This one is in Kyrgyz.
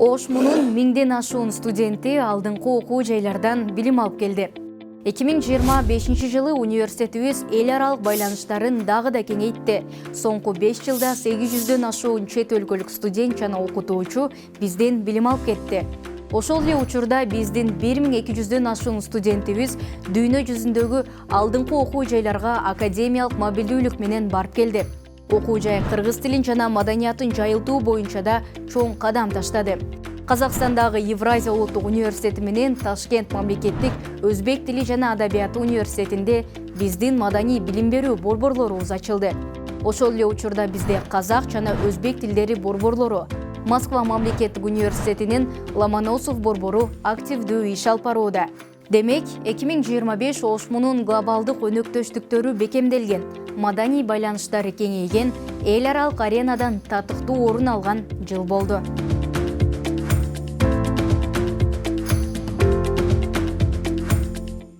ОШМУнун 1000ден ашуун студенти алдыңкы окуу жайлардан билим алып келди. 2025 жылы университетибиз эл аралык байланыштарын дагы да кеңейтти. Соңку 5 жылда 800дөн ашуун чет өлкөлүк студент жана окутуучу бизден билим алып кетти. Ошол эле учурда биздин 1200дөн ашуун студентибиз дүйнө жүзүндөгү алдыңкы окуу жайларга академиялык мобилдүүлүк менен барып келди. Окуу жай кыргыз тилин жана маданиятын жайылтуу боюнча да чоң кадам таштады. Казакстандагы Евразия улуттук университети менен Ташкент мамлекеттик өзбек тили жана адабияты университетинде биздин маданий билим берүү борборлорубуз ачылды. Ошол эле учурда бизде казак жана өзбек тилдери борборлору, Москва мамлекеттик университетинин Ломоносов борбору активдүү иш алып барууда. Демек, 2025 ОШМУнун глобалдык өнөктөштүктөрү бекемделген, маданий байланыштары кеңейген, эл аралык аренадан татыктуу орун алган жыл болду.